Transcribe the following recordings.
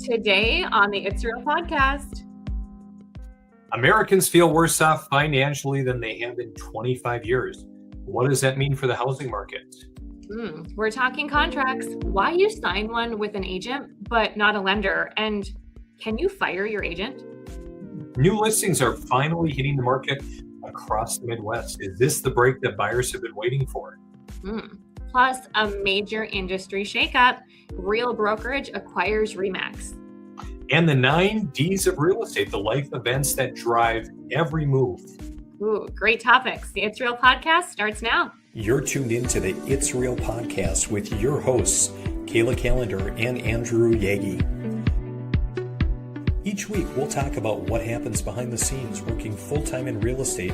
Today on the It's Real podcast. Americans feel worse off financially than they have in 25 years. What does that mean for the housing market? We're talking contracts, why you sign one with an agent but not a lender, and can you fire your agent? New listings are finally hitting the market across the Midwest. Is this the break that buyers have been waiting for? Plus, a major industry shakeup. Real Brokerage acquires RE/MAX. And the 9 Ds of real estate, the life events that drive every move. Ooh, great topics. The It's Real podcast starts now. You're tuned into the It's Real podcast with your hosts, Kayla Callender and Andrew Yagi. Each week, we'll talk about what happens behind the scenes working full-time in real estate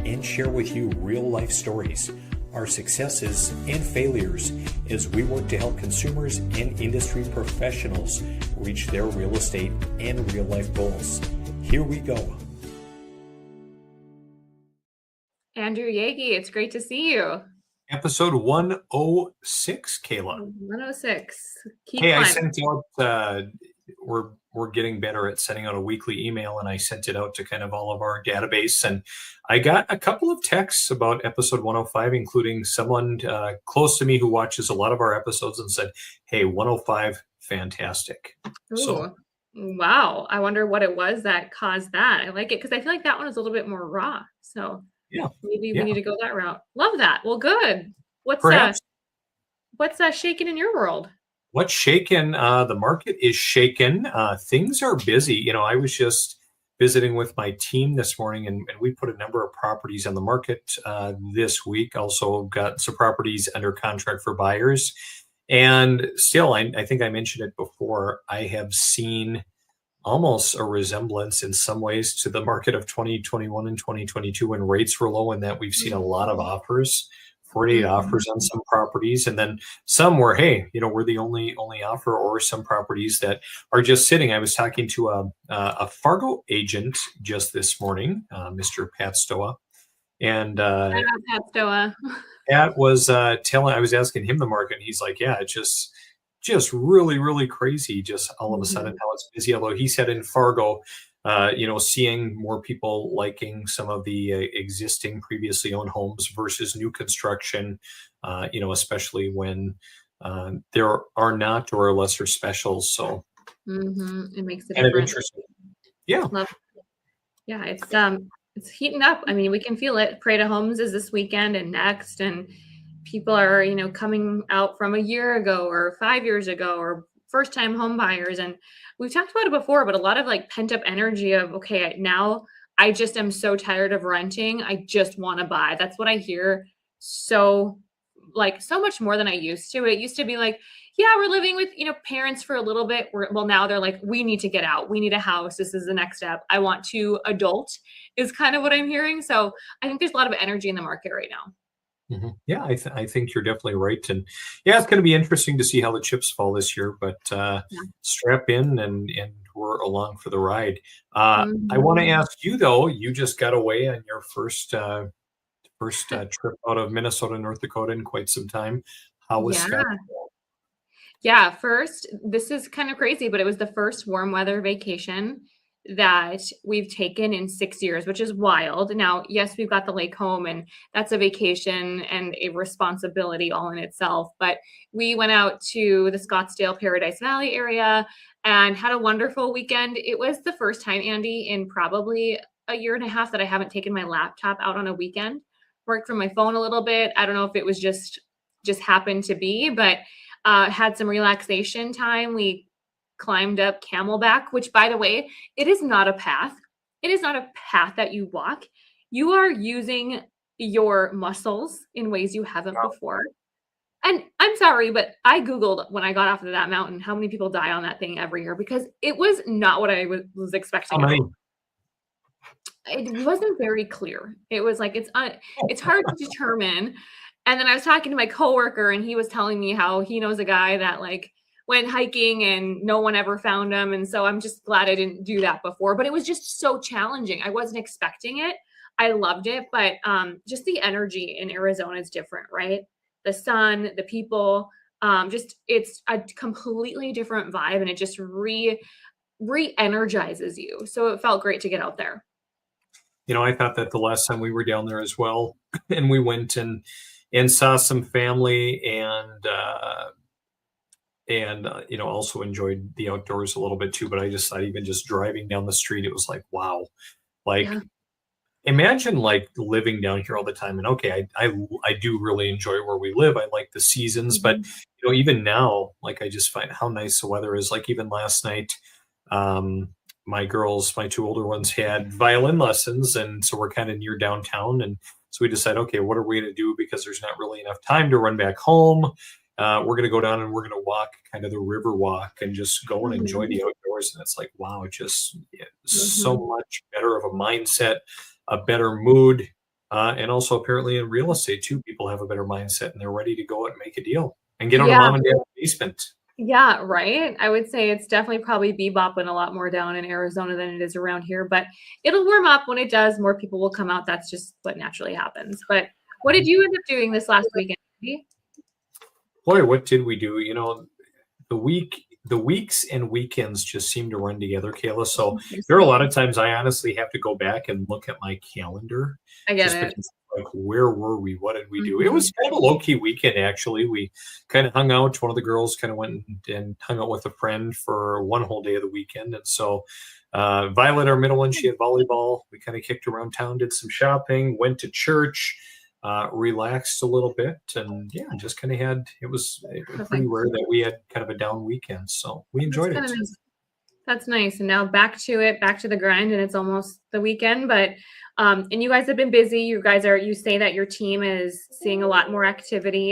and share with you real-life stories, our successes and failures as we work to help consumers and industry professionals reach their real estate and real-life goals. Here we go. Andrew Yagi, it's great to see you. Episode 106, Kayla. 106. I sent out, we're getting better at sending out a weekly email, and I sent it out to kind of all of our database, and I got a couple of texts about episode 105, including someone close to me who watches a lot of our episodes and said, hey, 105, fantastic. Ooh, so, wow. I wonder what it was that caused that. I like it because I feel like that one is a little bit more raw. So maybe we need to go that route. Love that. Well, good. What's shaking in your world? What's shaken? The market is shaken. Things are busy. You know, I was just visiting with my team this morning, and we put a number of properties on the market this week. Also got some properties under contract for buyers. And still, I think I mentioned it before, I have seen almost a resemblance in some ways to the market of 2021 and 2022 when rates were low, and that we've seen a lot of offers. 48 offers on some properties, and then some where, hey, you know, we're the only offer, or some properties that are just sitting. I was talking to a Fargo agent just this morning, Mr. Pat Stoa, and Pat Stoa. Pat was I was asking him the market, and he's like, yeah, it's just really, really crazy. Just all of a sudden how it's busy. Although he said in Fargo, seeing more people liking some of the existing previously owned homes versus new construction, especially when there are not or lesser specials. So it makes it kind of interesting. Yeah. Yeah. It's heating up. I mean, we can feel it. Parade of Homes is this weekend and next, and people are, coming out from a year ago or 5 years ago, or first time home buyers. And we've talked about it before, but a lot of pent up energy of, okay, now I just am so tired of renting. I just want to buy. That's what I hear. So much more than I used to. It used to be we're living with, parents for a little bit. Now they're like, we need to get out. We need a house. This is the next step. I want to adult is kind of what I'm hearing. So I think there's a lot of energy in the market right now. Yeah, I think you're definitely right. And yeah, it's going to be interesting to see how the chips fall this year, but strap in and we're along for the ride. I want to ask you though, you just got away on your first trip out of Minnesota, North Dakota in quite some time. How was Scott? Yeah, first, this is kind of crazy, but it was the first warm weather vacation that we've taken in 6 years, which is wild. Now, yes, we've got the lake home, and that's a vacation and a responsibility all in itself. But we went out to the Scottsdale Paradise Valley area and had a wonderful weekend. It was the first time, Andy, in probably a year and a half that I haven't taken my laptop out on a weekend. Worked from my phone a little bit. I don't know if it was just happened to be, but had some relaxation time. We climbed up Camelback, which, by the way, it is not a path. It is not a path that you walk. You are using your muscles in ways you haven't before. And I'm sorry, but I Googled when I got off of that mountain how many people die on that thing every year, because it was not what I was expecting. How many? It wasn't very clear. It was it's hard to determine. And then I was talking to my coworker, and he was telling me how he knows a guy that went hiking and no one ever found him. And so I'm just glad I didn't do that before, but it was just so challenging. I wasn't expecting it. I loved it, but just the energy in Arizona is different, right? The sun, the people, Just it's a completely different vibe, and it just re-energizes you. So it felt great to get out there. I thought that the last time we were down there as well, and we went and saw some family and also enjoyed the outdoors a little bit too. But I just thought even just driving down the street, it was like, wow, like Yeah. imagine like living down here all the time. And okay, I do really enjoy where we live. I like the seasons, but Mhm. even now, like I just find how nice the weather is. Like even last night, um, my girls, my two older ones, had violin lessons, and so we're kind of near downtown, and so we decided, okay, what are we going to do because there's not really enough time to run back home. We're going to go down and we're going to walk kind of the river walk and just go and enjoy Mhm. the outdoors. And it's like, wow, it's so Mhm. much better of a mindset, a better mood. And also apparently in real estate too, people have a better mindset and they're ready to go out and make a deal and get out of Yeah. mom and dad's basement. Yeah, right. I would say it's definitely probably bebopping a lot more down in Arizona than it is around here, but it'll warm up. When it does, more people will come out. That's just what naturally happens. But what did you end up doing this last weekend, Andy? Boy, what did we do? The weeks and weekends just seem to run together, Kayla. So there are a lot of times I honestly have to go back and look at my calendar I get just it. because like where were we? What did we do? It Mhm. was kind of a low-key weekend actually. We kind of hung out. One of the girls kind of went and hung out with a friend for one whole day of the weekend. And so Violet, our middle one, she had volleyball. We kind of kicked around town, did some shopping, went to church, relaxed a little bit, and yeah, just kind of had it was pretty Perfect. rare that we had kind of a down weekend, so we That's enjoyed kind it. of nice. That's nice. And now back to it, back to the grind, and it's almost the weekend. But and you guys have been busy. You say that your team is seeing a lot more activity.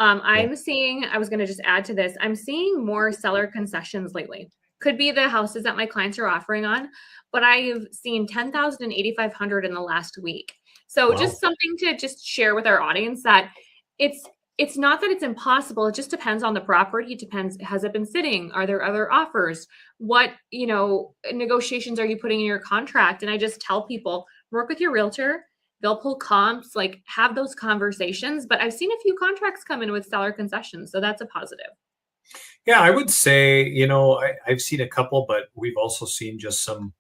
Yeah. I'm seeing, I was gonna just add to this, I'm seeing more seller concessions lately. Could be the houses that my clients are offering on, but I've seen 10,000 and 8,500 in the last week. So Wow. just something to just share with our audience that it's it's not that it's impossible. It just depends on the property. It depends. Has it been sitting? Are there other offers? What negotiations are you putting in your contract? And I just tell people, work with your realtor. They'll pull comps, like have those conversations. But I've seen a few contracts come in with seller concessions, so that's a positive. Yeah, I would say, I've seen a couple, but we've also seen just some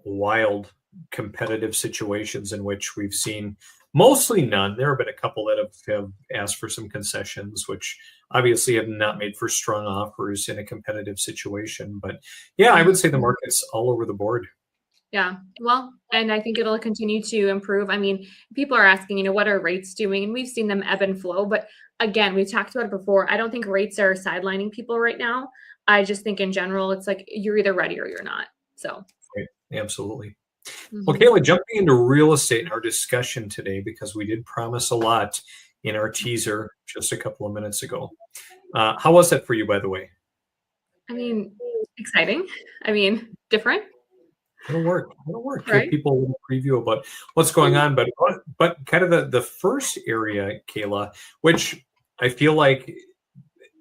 wild competitive situations in which we've seen mostly none. There have been a couple that have asked for some concessions, which obviously have not made for strong offers in a competitive situation. But yeah, I would say the Mhm. market's all over the board. Yeah. Well, and I think it'll continue to improve. I mean, people are asking, what are rates doing? And we've seen them ebb and flow. But again, we've talked about it before. I don't think rates are sidelining people right now. I just think in general, it's like you're either ready or you're not. So, Right. Absolutely. Well, mhm. Kayla, jumping into real estate in our discussion today, because we did promise a lot in our teaser just a couple of minutes ago. How was that for you, by the way? I mean, exciting. I mean, different, It'll work. It'll work. Give right? people a little preview about what's going on. But kind of the first area, Kayla, which I feel like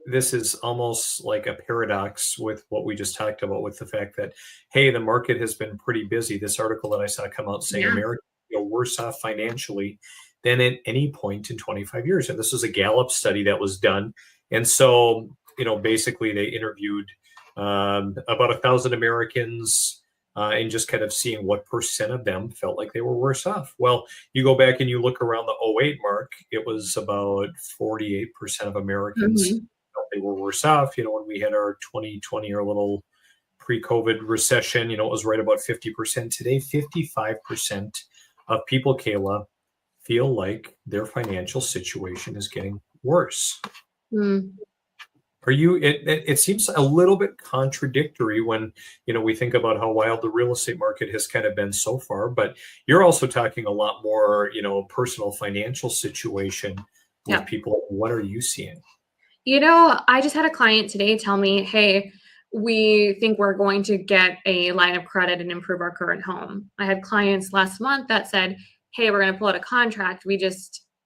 this is almost like a paradox with what we just talked about, with the fact that, hey, the market has been pretty busy. This article that I saw come out saying Yeah. America worse off financially than at any point in 25 years. And this was a Gallup study that was done. And so, basically they interviewed about 1,000 Americans and just kind of seeing what percent of them felt like they were worse off. Well, you go back and you look around the '08 mark, it was about 48% of Americans Mhm. felt they were worse off. When we had our 2020, our little pre-COVID recession, it was right about 50%. Today, 55% of people, Kayla, feel like their financial situation is getting worse. Mm. It seems a little bit contradictory when, we think about how wild the real estate market has kind of been so far, but you're also talking a lot more, personal financial situation with Yeah. people. What are you seeing? I just had a client today tell me, hey, we think we're going to get a line of credit and improve our current home. I had clients last month that said, hey, we're going to pull out a contract.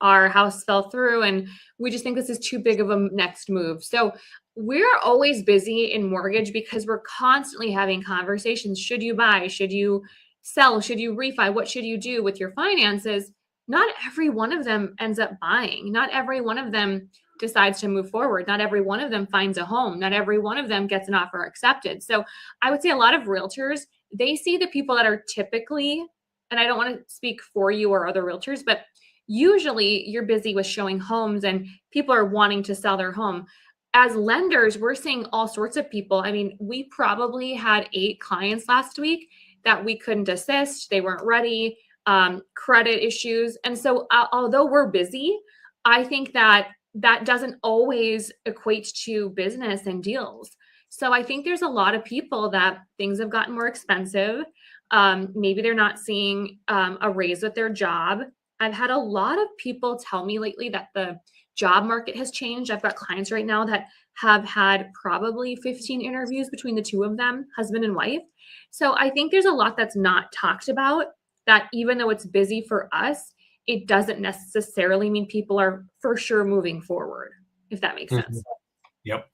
Our house fell through and we just think this is too big of a next move. So we're always busy in mortgage because we're constantly having conversations. Should you buy? Should you sell? Should you refi? What should you do with your finances? Not every one of them ends up buying. Not every one of them decides to move forward. Not every one of them finds a home. Not every one of them gets an offer accepted. So I would say a lot of realtors, they see the people that are typically, and I don't want to speak for you or other realtors, but usually you're busy with showing homes and people are wanting to sell their home. As lenders, we're seeing all sorts of people. I mean, we probably had 8 clients last week that we couldn't assist. They weren't ready, credit issues. And so although we're busy, I think that that doesn't always equate to business and deals. So I think there's a lot of people that things have gotten more expensive. Maybe they're not seeing a raise with their job. I've had a lot of people tell me lately that the job market has changed. I've got clients right now that have had probably 15 interviews between the two of them, husband and wife. So I think there's a lot that's not talked about, that even though it's busy for us, it doesn't necessarily mean people are for sure moving forward, if that makes sense. Yep.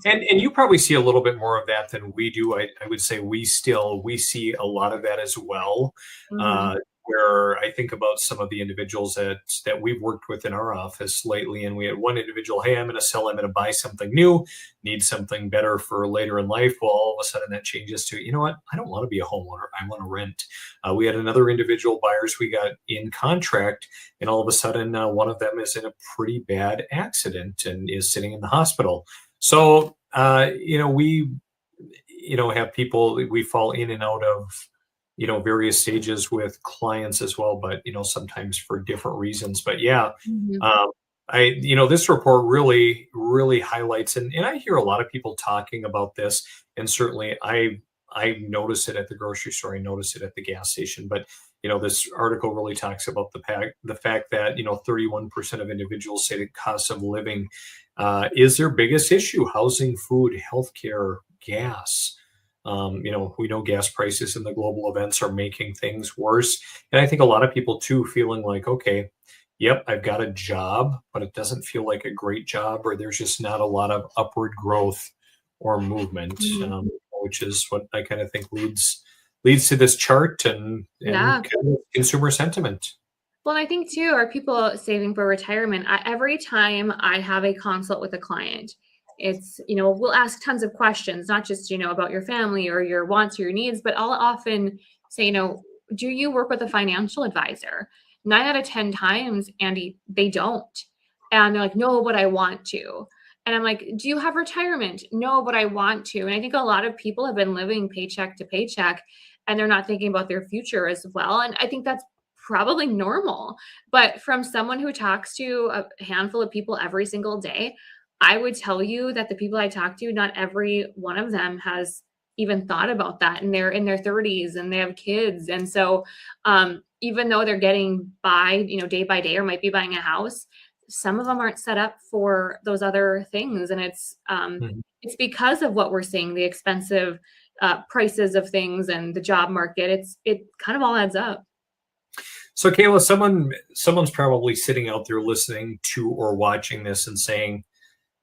And you probably see a little bit more of that than we do. I would say we see a lot of that as well. Where I think about some of the individuals that we've worked with in our office lately, and we had one individual, hey, I'm going to sell, I'm going to buy something new, need something better for later in life. Well, all of a sudden that changes to, you know what, I don't want to be a homeowner, I want to rent. We had another individual buyers we got in contract, and all of a sudden one of them is in a pretty bad accident and is sitting in the hospital. So, we, have people, we fall in and out of, various stages with clients as well, but, sometimes for different reasons. But yeah, this report really, really highlights, and I hear a lot of people talking about this, and certainly I notice it at the grocery store, I notice it at the gas station, but, this article really talks about the fact that, 31% of individuals say the cost of living is their biggest issue: housing, food, healthcare, gas. We know gas prices and the global events are making things worse. And I think a lot of people too feeling like, okay, yep, I've got a job, but it doesn't feel like a great job, or there's just not a lot of upward growth or movement, which is what I kind of think leads to this chart and consumer sentiment. Well, I think too, are people saving for retirement? Every time I have a consult with a client, it's, we'll ask tons of questions, not just, about your family or your wants or your needs, but I'll often say, do you work with a financial advisor? 9 out of 10 times, Andy, they don't. And they're like, no, but I want to. And I'm like, do you have retirement? No, but I want to. And I think a lot of people have been living paycheck to paycheck, and they're not thinking about their future as well. And I think that's probably normal. But from someone who talks to a handful of people every single day, I would tell you that the people I talk to, not every one of them has even thought about that, and they're in their 30s and they have kids. And so even though they're getting by, day by day, or might be buying a house, some of them aren't set up for those other things. And it's because of what we're seeing, the expensive prices of things and the job market. It kind of all adds up. So Kayla, someone's probably sitting out there listening to or watching this and saying,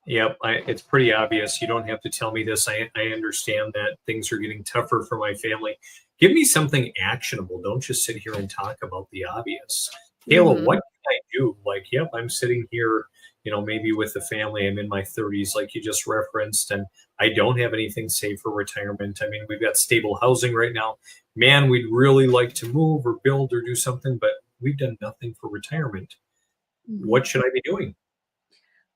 yep, it's pretty obvious. You don't have to tell me this. I understand that things are getting tougher for my family. Give me something actionable. Don't just sit here and talk about the obvious. Kayla, what can I do? Like, yep, I'm sitting here, maybe with the family. I'm in my 30s, like you just referenced, and I don't have anything saved for retirement. I mean, we've got stable housing right now. Man, we'd really like to move or build or do something, but we've done nothing for retirement. What should I be doing?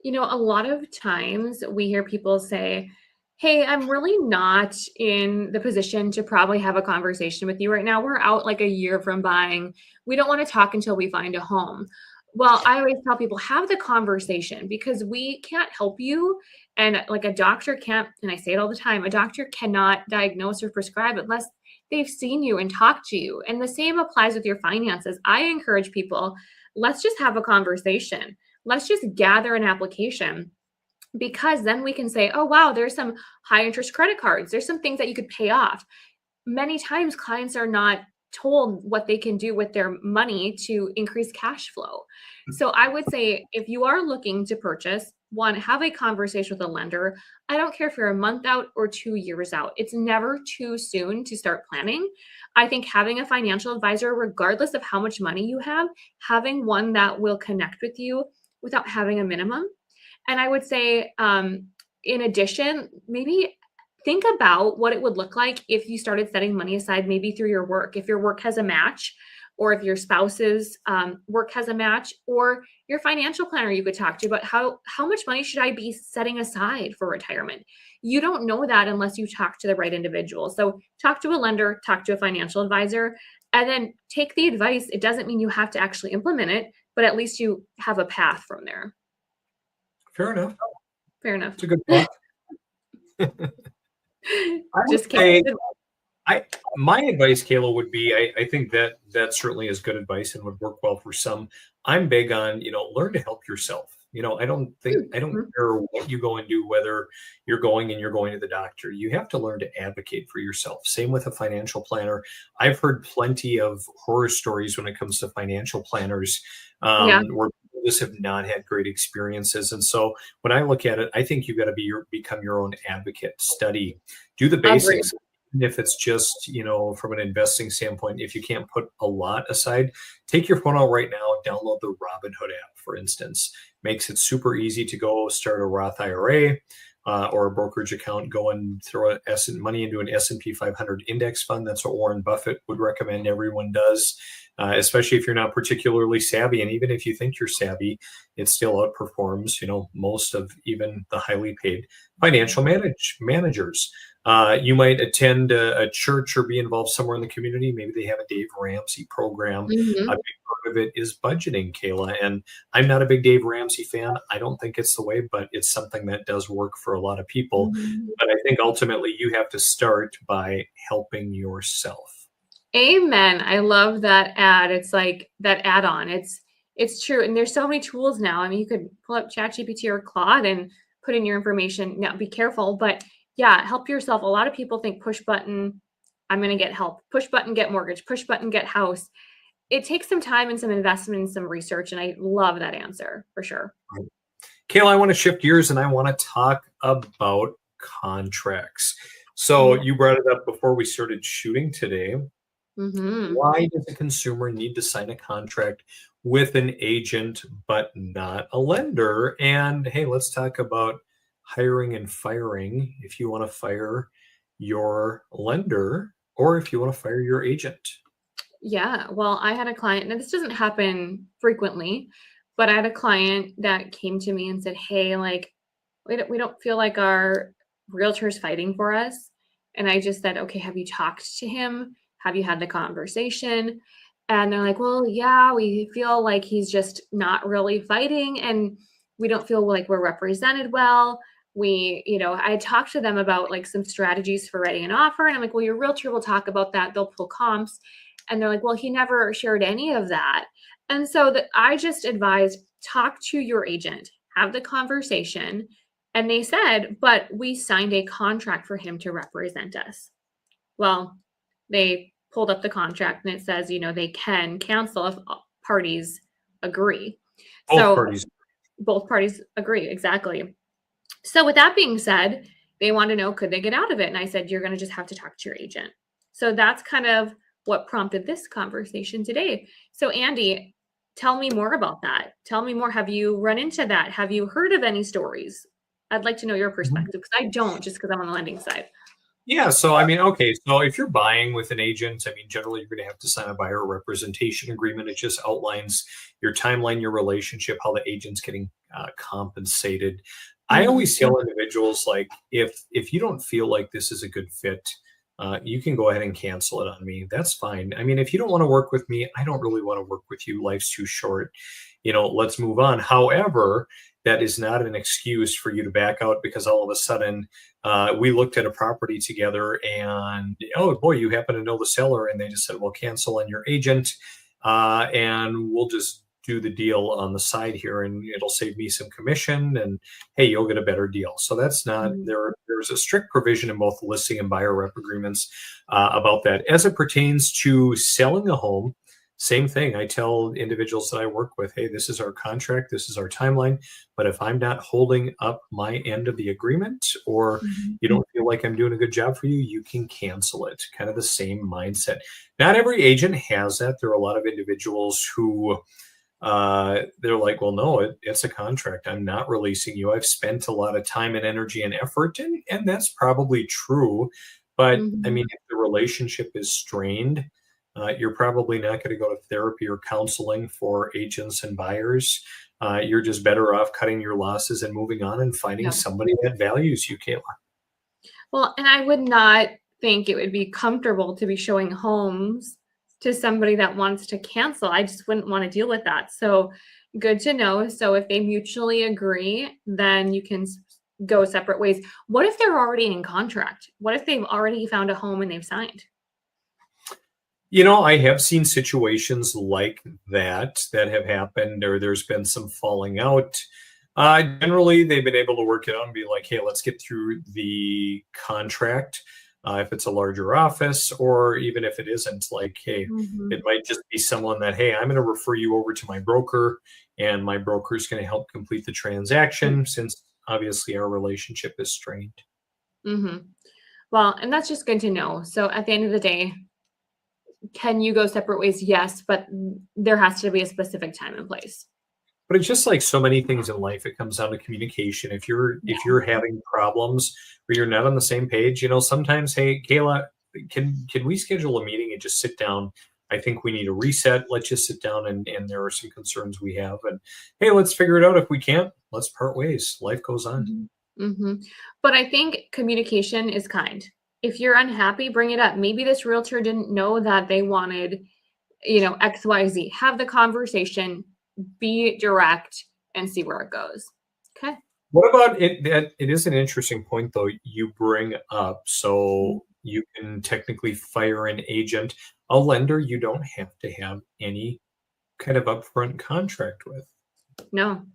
A lot of times we hear people say, hey, I'm really not in the position to probably have a conversation with you right now. We're out like a year from buying. We don't want to talk until we find a home. Well, I always tell people, have the conversation, because we can't help you. And like a doctor can't, and I say it all the time, a doctor cannot diagnose or prescribe unless they've seen you and talked to you. And the same applies with your finances. I encourage people, let's just have a conversation. Let's just gather an application, because then we can say, oh, wow, there's some high interest credit cards. There's some things that you could pay off. Many times clients are not told what they can do with their money to increase cash flow. So I would say, if you are looking to purchase, one, have a conversation with a lender. I don't care if you're a month out or 2 years out. It's never too soon to start planning. I think having a financial advisor, regardless of how much money you have, having one that will connect with you without having a minimum. And I would say, in addition, maybe think about what it would look like if you started setting money aside, maybe through your work. If your work has a match, or if your spouse's work has a match, or your financial planner you could talk to about how much money should I be setting aside for retirement? You don't know that unless you talk to the right individual. So talk to a lender, talk to a financial advisor, and then take the advice. It doesn't mean you have to actually implement it, but at least you have a path from there. Fair enough. Fair enough. It's a good thought. Just say, kidding. my advice, Kayla, would be, I think that certainly is good advice and would work well for some. I'm big on, learn to help yourself. I don't care what you go and do, whether you're going to the doctor. You have to learn to advocate for yourself. Same with a financial planner. I've heard plenty of horror stories when it comes to financial planners, where people just have not had great experiences. And so when I look at it, I think you've got to become your own advocate. Study, do the basics. Agreed. If it's just, from an investing standpoint, if you can't put a lot aside, take your phone out right now, download the Robinhood app, for instance. Makes it super easy to go start a Roth IRA or a brokerage account, go and throw money into an S&P 500 index fund. That's what Warren Buffett would recommend everyone does, especially if you're not particularly savvy. And even if you think you're savvy, it still outperforms, most of even the highly paid financial managers. You might attend a church or be involved somewhere in the community. Maybe they have a Dave Ramsey program. Mm-hmm. A big part of it is budgeting, Kayla. And I'm not a big Dave Ramsey fan. I don't think it's the way, but it's something that does work for a lot of people. Mm-hmm. But I think ultimately you have to start by helping yourself. Amen. I love that ad. It's like that add-on. It's true. And there's so many tools now. I mean, you could pull up ChatGPT or Claude and put in your information. Now, be careful, but yeah, help yourself. A lot of people think push button, I'm going to get help. Push button, get mortgage. Push button, get house. It takes some time and some investment and some research. And I love that answer for sure. Kayla, I want to shift gears and I want to talk about contracts. So you brought it up before we started shooting today. Mm-hmm. Why does a consumer need to sign a contract with an agent but not a lender? And hey, let's talk about hiring and firing if you want to fire your lender or if you want to fire your agent. Yeah, well, I had a client, now this doesn't happen frequently, but I had a client that came to me and said, hey, like, we don't feel like our realtor's fighting for us. And I just said, okay, have you talked to him? Have you had the conversation? And they're like, well, yeah, we feel like he's just not really fighting and we don't feel like we're represented well. I talked to them about like some strategies for writing an offer. And I'm like, well, your realtor will talk about that. They'll pull comps. And they're like, well, he never shared any of that. And so I just advised, talk to your agent, have the conversation. And they said, but we signed a contract for him to represent us. Well, they pulled up the contract and it says, they can cancel if parties agree. Both parties agree. Exactly. So with that being said, they want to know, could they get out of it? And I said, you're going to just have to talk to your agent. So that's kind of what prompted this conversation today. So Andy, tell me more about that. Tell me more. Have you run into that? Have you heard of any stories? I'd like to know your perspective because I don't, just because I'm on the lending side. Yeah. So, okay. So if you're buying with an agent, generally you're going to have to sign a buyer representation agreement. It just outlines your timeline, your relationship, how the agent's getting compensated. I always tell individuals, like, if you don't feel like this is a good fit, you can go ahead and cancel it on me. That's fine. If you don't want to work with me, I don't really want to work with you. Life's too short. Let's move on. However, that is not an excuse for you to back out because all of a sudden we looked at a property together and, oh boy, you happen to know the seller. And they just said, well, cancel on your agent and we'll just do the deal on the side here and it'll save me some commission and hey, you'll get a better deal. So that's not, there's a strict provision in both listing and buyer rep agreements about that. As it pertains to selling a home, same thing. I tell individuals that I work with, hey, this is our contract, this is our timeline. But if I'm not holding up my end of the agreement or you don't feel like I'm doing a good job for you, you can cancel it. Kind of the same mindset. Not every agent has that. There are a lot of individuals who they're like, well, no, it's a contract. I'm not releasing you. I've spent a lot of time and energy and effort, and that's probably true. But I Mhm. mean, if the relationship is strained, you're probably not going to go to therapy or counseling for agents and buyers. You're just better off cutting your losses and moving on and finding Yeah. somebody that values you, Kayla. Well, and I would not think it would be comfortable to be showing homes to somebody that wants to cancel. I just wouldn't want to deal with that. So good to know. So if they mutually agree, then you can go separate ways. What if they're already in contract? What if they've already found a home and they've signed? I have seen situations like that have happened, or there's been some falling out. Generally, they've been able to work it out and be like, hey, let's get through the contract. If it's a larger office, or even if it isn't, like, hey, it Mhm. might just be someone that, hey, I'm going to refer you over to my broker, and my broker is going to help complete the transaction since obviously our relationship is strained. Mhm. Well, and that's just good to know. So at the end of the day, can you go separate ways? Yes, but there has to be a specific time and place. But it's just like so many things in life, it comes down to communication. If you're having problems or you're not on the same page, sometimes, hey, Kayla, can we schedule a meeting and just sit down? I think we need a reset. Let's just sit down, and there are some concerns we have. And hey, let's figure it out. If we can't, let's part ways. Life goes on. Mhm. Mhm. But I think communication is kind. If you're unhappy, bring it up. Maybe this realtor didn't know that they wanted, XYZ. Have the conversation, be direct, and see where it goes. Okay. What about it? That it is an interesting point, though, you bring up. Mhm. So you can technically fire an agent. A lender, you don't have to have any kind of upfront contract with. No.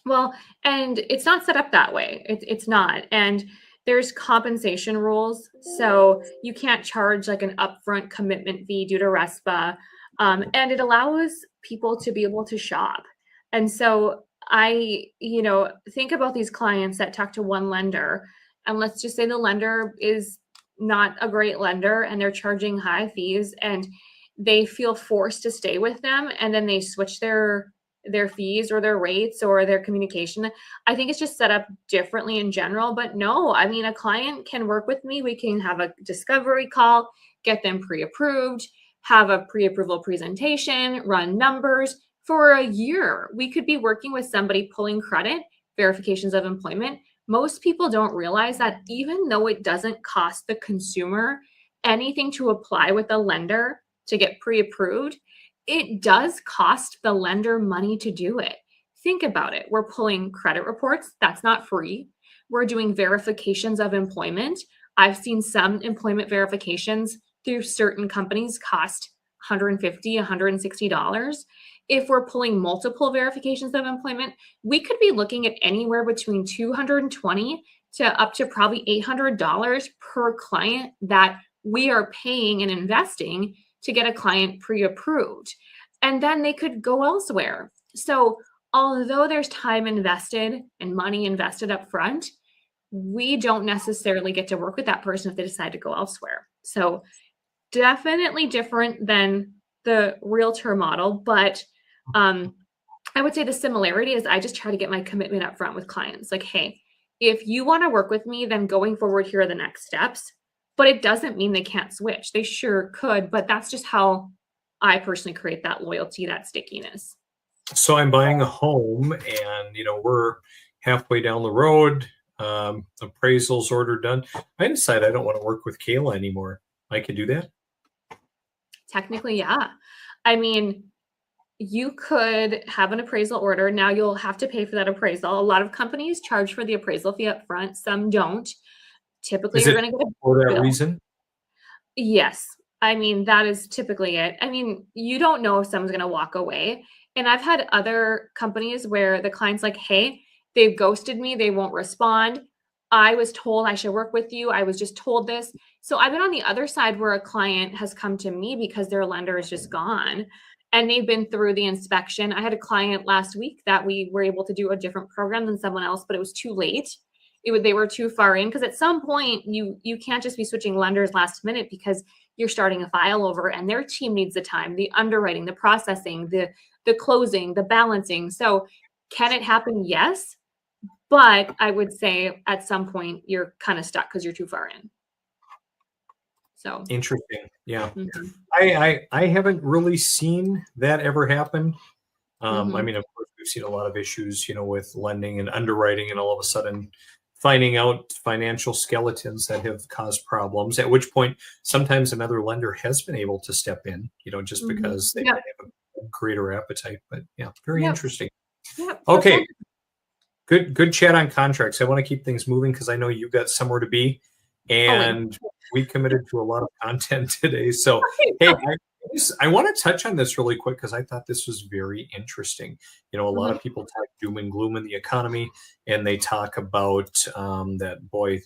Well, and it's not set up that way. It's not. And there's compensation rules. So you can't charge like an upfront commitment fee due to RESPA. And it allows people to be able to shop. And so think about these clients that talk to one lender. And let's just say the lender is not a great lender and they're charging high fees and they feel forced to stay with them and then they switch their fees or their rates or their communication. I think it's just set up differently in general. But no, I mean, a client can work with me. We can have a discovery call, get them pre approved, have a pre approval presentation, run numbers for a year. We could be working with somebody pulling credit, verifications of employment. Most people don't realize that even though it doesn't cost the consumer anything to apply with a lender to get pre approved, it does cost the lender money to do it. Think about it. We're pulling credit reports. That's not free. We're doing verifications of employment. I've seen some employment verifications through certain companies cost $150, $160. If we're pulling multiple verifications of employment, we could be looking at anywhere between $220 to up to probably $800 per client that we are paying and investing to get a client pre-approved, and then they could go elsewhere. So although there's time invested and money invested up front, we don't necessarily get to work with that person if they decide to go elsewhere. So definitely different than the realtor model, but I would say the similarity is I just try to get my commitment up front with clients. Like, hey, if you want to work with me, then going forward, here are the next steps. But it doesn't mean they can't switch. They sure could, but that's just how I personally create that loyalty, that stickiness. So I'm buying a home, and we're halfway down the road. Appraisals order done. I decide I don't want to work with Kayla anymore. I could do that. Technically, yeah. I mean, you could have an appraisal order. Now you'll have to pay for that appraisal. A lot of companies charge for the appraisal fee up front, some don't. Typically, Is you're it going to get a for that bill. reason? Yes. I mean, that is typically it. I mean, you don't know if someone's going to walk away. And I've had other companies where the client's like, hey, they've ghosted me. They won't respond. I was told I should work with you. I was just told this. So I've been on the other side where a client has come to me because their lender is just gone and they've been through the inspection. I had a client last week that we were able to do a different program than someone else, but it was too late. they were too far in, because at some point you can't just be switching lenders last minute because you're starting a file over and their team needs the time, the underwriting, the processing, the closing, the balancing. So can it happen? Yes. But I would say at some point you're kind of stuck because you're too far in. So Interesting. Yeah. mhm. I haven't really seen that ever happen. Mhm. I mean, of course, we've seen a lot of issues, with lending and underwriting, and all of a sudden finding out financial skeletons that have caused problems. At which point, sometimes another lender has been able to step in, just Mhm. because they Yep. might have a greater appetite. But yeah, very Yep. interesting. Yep. Okay, good chat on contracts. I want to keep things moving because I know you've got somewhere to be, Always. and we committed to a lot of content today. So, hey, I want to touch on this really quick because I thought this was very interesting. A lot of people talk doom and gloom in the economy, and they talk about that, boy,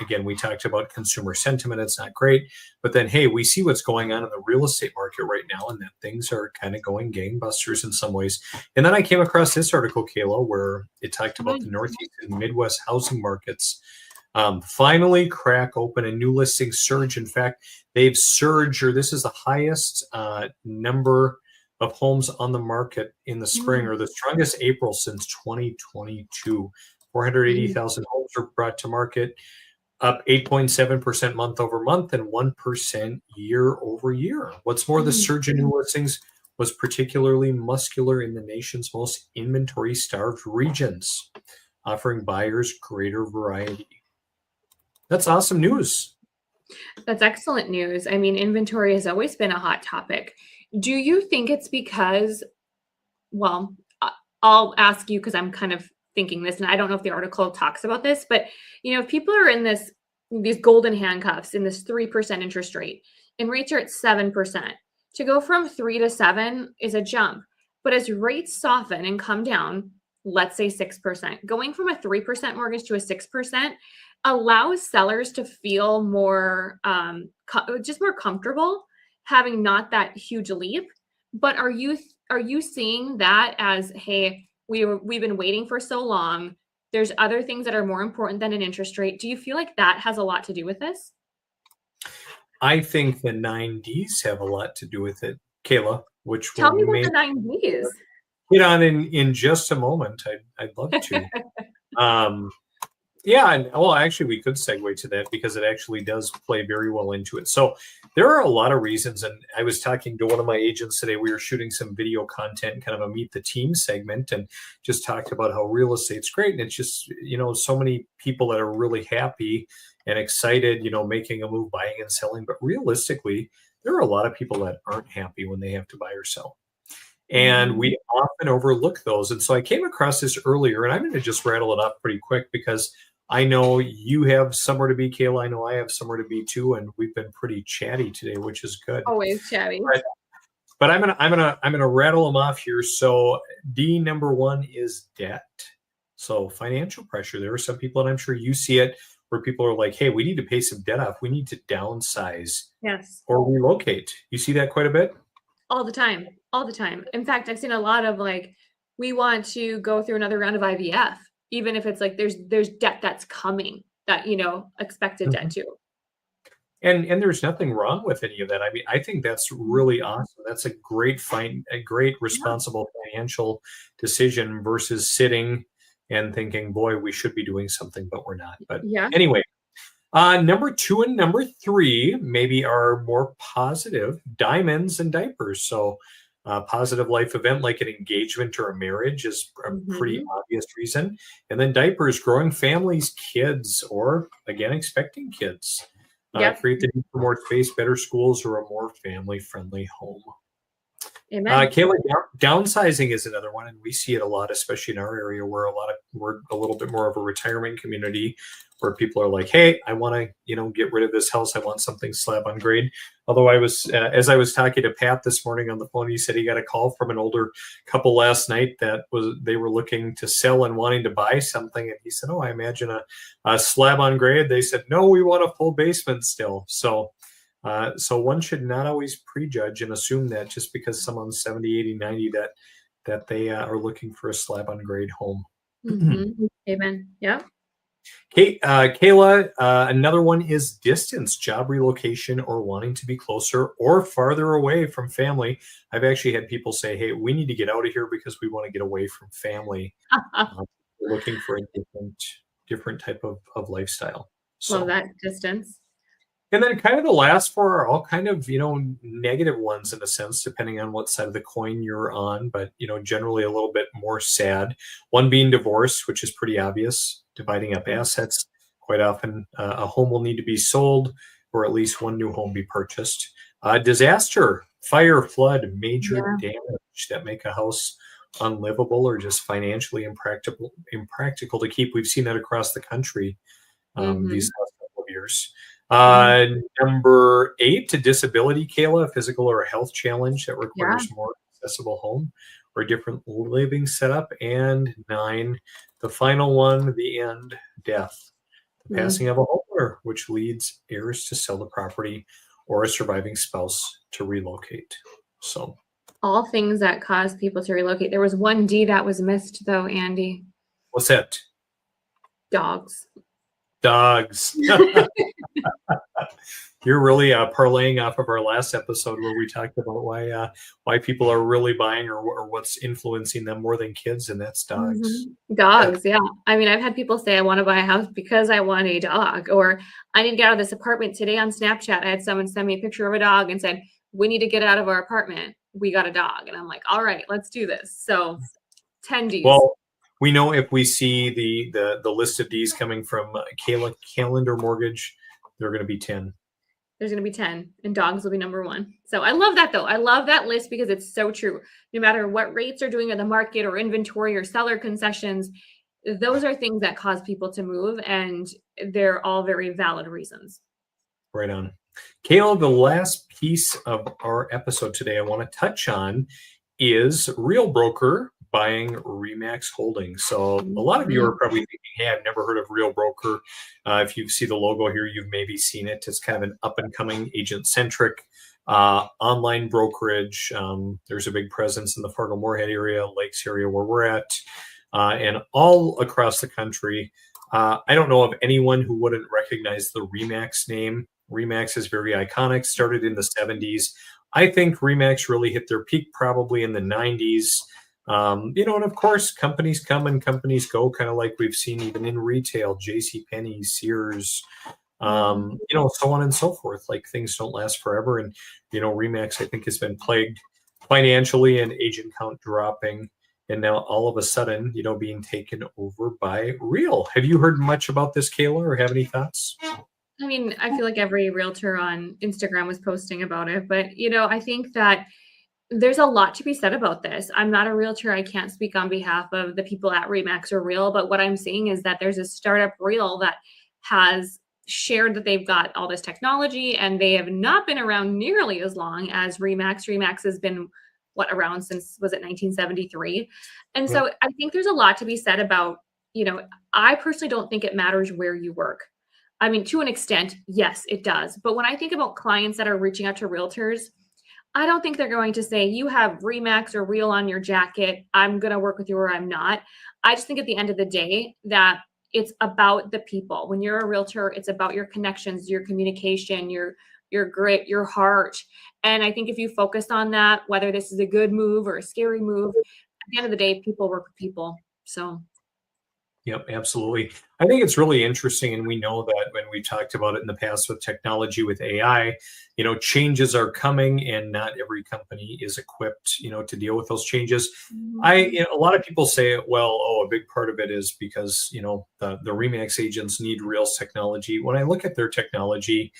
again, we talked about consumer sentiment. It's not great. But then, hey, we see what's going on in the real estate market right now, and that things are kind of going gangbusters in some ways. And then I came across this article, Kayla, where it talked about the Northeast and Midwest housing markets finally crack open and new listings surge. In fact, they've surged, or this is the highest number of homes on the market in the spring, or the strongest April since 2022. 480,000 homes were brought to market, up 8.7% month over month and 1% year over year. What's more, the surge in new listings was particularly muscular in the nation's most inventory-starved regions, offering buyers greater variety. That's awesome news. That's excellent news. I mean, inventory has always been a hot topic. Do you think it's because, well, I'll ask you because I'm kind of thinking this, and I don't know if the article talks about this, but if people are in these golden handcuffs in this 3% interest rate, and rates are at 7%, to go from 3 to 7 is a jump. But as rates soften and come down, let's say 6%, going from a 3% mortgage to a 6% allows sellers to feel more just more comfortable having not that huge leap. But are you seeing that as, hey, we've been waiting for so long, there's other things that are more important than an interest rate? Do you feel like that has a lot to do with this? I think the 9Ds have a lot to do with it, Kayla, which Tell me we'll about the 9Ds. hit on in just a moment. I'd love to. Yeah, and well, actually, we could segue to that because it actually does play very well into it. So there are a lot of reasons, and I was talking to one of my agents today. We were shooting some video content, kind of a meet the team segment, and just talked about how real estate's great, and it's just so many people that are really happy and excited, making a move, buying and selling. But realistically, there are a lot of people that aren't happy when they have to buy or sell. And we often overlook those. And so I came across this earlier, and I'm going to just rattle it off pretty quick because I know you have somewhere to be, Kayla. I know I have somewhere to be too, and we've been pretty chatty today, which is good. Always chatty. But I'm gonna rattle them off here. So D number 1 is debt. So financial pressure. There are some people, and I'm sure you see it, where people are like, "Hey, we need to pay some debt off. We need to downsize, Yes, or relocate." You see that quite a bit. all the time. In fact, I've seen a lot of we want to go through another round of IVF, even if it's there's debt that's coming, that expected debt too. And there's nothing wrong with any of that. I mean, I think that's really awesome. That's a great responsible financial decision versus sitting and thinking, boy, we should be doing something, but we're not. But anyway, number 2 and number 3 maybe are more positive: diamonds and diapers. So positive life event like an engagement or a marriage is a pretty obvious reason. And then diapers, growing families, kids, or again, expecting kids. Create the need for more space, better schools, or a more family-friendly home. Amen. Kayla, downsizing is another one, and we see it a lot, especially in our area where we're a little bit more of a retirement community, where people are like, "Hey, I want to get rid of this house. I want something slab on grade." Although as I was talking to Pat this morning on the phone, he said he got a call from an older couple last night they were looking to sell and wanting to buy something, and he said, "Oh, I imagine a slab on grade." They said, "No, we want a full basement still." So one should not always prejudge and assume that just because someone's 70, 80, 90 that they are looking for a slab on grade home. Amen. Yeah. Kayla, another one is distance, job relocation, or wanting to be closer or farther away from family. I've actually had people say, hey, we need to get out of here because we want to get away from family. We're looking for a different type of lifestyle. Love So, that distance. and then kind of the last four are all kind of, negative ones in a sense, depending on what side of the coin you're on, but, generally a little bit more sad. One being divorce, which is pretty obvious, dividing up assets. Quite often, a home will need to be sold or at least one new home be purchased. Disaster, fire, flood, major damage that make a house unlivable or just financially impractical to keep. We've seen that across the country these last couple of years. Number 8, to disability, Kayla, a physical or a health challenge that requires more accessible home or a different living setup. And 9, the final one, the end, death, the passing of a homeowner, which leads heirs to sell the property or a surviving spouse to relocate. So all things that cause people to relocate. There was one D that was missed though, Andy. What's that? Dogs. You're really parlaying off of our last episode where we talked about why people are really buying or what's influencing them more than kids, and that's dogs. Dogs, yeah. I mean, I've had people say I want to buy a house because I want a dog, or I need to get out of this apartment. Today on Snapchat, I had someone send me a picture of a dog and said, we need to get out of our apartment. We got a dog. And I'm like, all right, let's do this. So 10 Ds. Well, we know if we see the list of Ds coming from Kayla Calendar Mortgage, they're going to be 10. There's going to be 10, and dogs will be number 1. So I love that, though. I love that list because it's so true. No matter what rates are doing in the market or inventory or seller concessions, those are things that cause people to move, and they're all very valid reasons. Right on. Kayla, the last piece of our episode today I want to touch on is Real Broker buying RE/MAX Holdings. So a lot of you are probably thinking, hey, I've never heard of Real Broker. If you see the logo here, you've maybe seen it. It's kind of an up-and-coming agent-centric online brokerage. There's a big presence in the Fargo-Moorhead area, Lakes area where we're at, and all across the country. I don't know of anyone who wouldn't recognize the RE/MAX name. RE/MAX is very iconic, started in the 70s. I think RE/MAX really hit their peak probably in the 90s. And of course, companies come and companies go, kind of like we've seen even in retail, JCPenney, Sears, so on and so forth. Like things don't last forever. And, RE/MAX, I think, has been plagued financially and agent count dropping. And now all of a sudden, being taken over by Real. Have you heard much about this, Kayla, or have any thoughts? I mean, I feel like every realtor on Instagram was posting about it, but, I think that there's a lot to be said about this. I'm not a realtor. I can't speak on behalf of the people at RE/MAX or Real, but what I'm seeing is that there's a startup Real that has shared that they've got all this technology, and they have not been around nearly as long as RE/MAX. RE/MAX has been around since, was it 1973? And so I think there's a lot to be said about, I personally don't think it matters where you work. I mean, to an extent, yes, it does. But when I think about clients that are reaching out to realtors, I don't think they're going to say, you have RE/MAX or Real on your jacket, I'm going to work with you or I'm not. I just think at the end of the day that it's about the people. When you're a realtor, it's about your connections, your communication, your grit, your heart. And I think if you focus on that, whether this is a good move or a scary move, at the end of the day, people work with people. So. Yep, absolutely. I think it's really interesting, and we know that when we talked about it in the past with technology, with AI, changes are coming, and not every company is equipped, to deal with those changes. A lot of people say, well, a big part of it is because, the RE/MAX agents need Real's technology. When I look at their technology,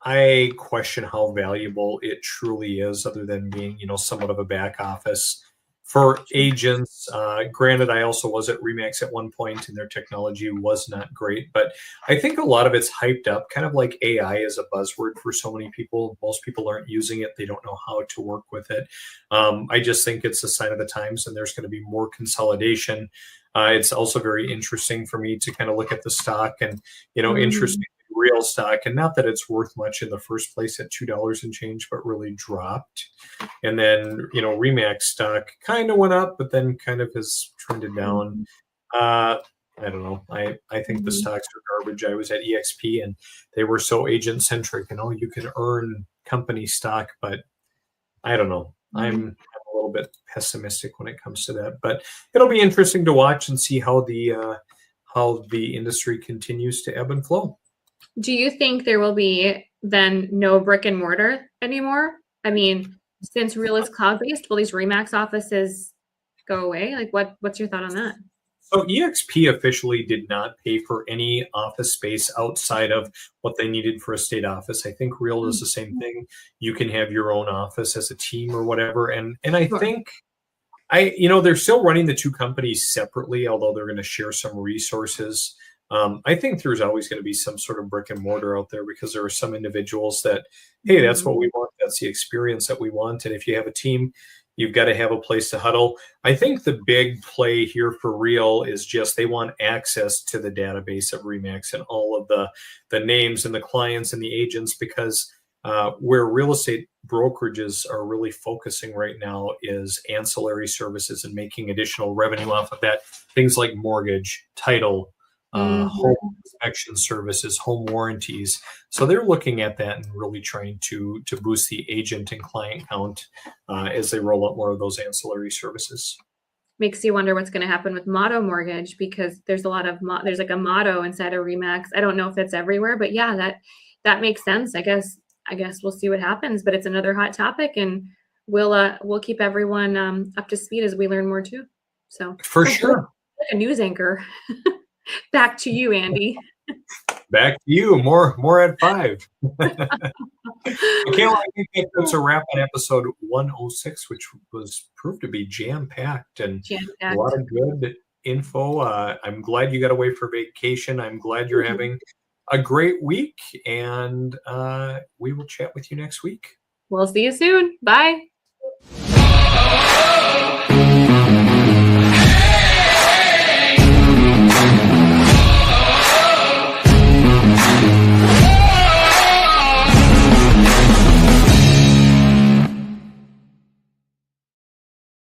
I question how valuable it truly is, other than being, somewhat of a back office for agents. Granted, I also was at RE/MAX at one point, and their technology was not great. But I think a lot of it's hyped up, kind of like AI is a buzzword for so many people. Most people aren't using it. They don't know how to work with it. I just think it's a sign of the times, and there's going to be more consolidation. It's also very interesting for me to kind of look at the stock and, interesting Real stock, and not that it's worth much in the first place at $2 and change, but really dropped. And then, RE/MAX stock kind of went up, but then kind of has trended down. I don't know. I think the Mhm. stocks are garbage. I was at EXP and they were so agent centric, and you can earn company stock, but I don't know. I'm a little bit pessimistic when it comes to that, but it'll be interesting to watch and see how the industry continues to ebb and flow. Do you think there will be then no brick and mortar anymore? I mean, since Real is cloud-based, will these Remax offices go away? Like what's your thought on that? So EXP officially did not pay for any office space outside of what they needed for a state office. I think Real does the same thing. You can have your own office as a team or whatever. And I Sure. think they're still running the two companies separately, although they're going to share some resources. I think there's always going to be some sort of brick and mortar out there because there are some individuals that, hey, that's what we want. That's the experience that we want. And if you have a team, you've got to have a place to huddle. I think the big play here for Real is just they want access to the database of Remax and all of the names and the clients and the agents, because where real estate brokerages are really focusing right now is ancillary services and making additional revenue off of that. Things like mortgage, title, home inspection services, home warranties. So they're looking at that and really trying to boost the agent and client count as they roll out more of those ancillary services. Makes you wonder what's going to happen with Motto Mortgage, because there's a lot of there's like a motto inside of Remax. I don't know if that's everywhere, but yeah, that makes sense. I guess we'll see what happens, but it's another hot topic, and we'll keep everyone up to speed as we learn more too. So for sure, like a news anchor. Back to you, Andy. Back to you. More at 5. Michaela, I think that's a wrap on episode 106, which was proved to be jam-packed and a lot of good info. I'm glad you got away for vacation. I'm glad you're having a great week, and we will chat with you next week. We'll see you soon. Bye.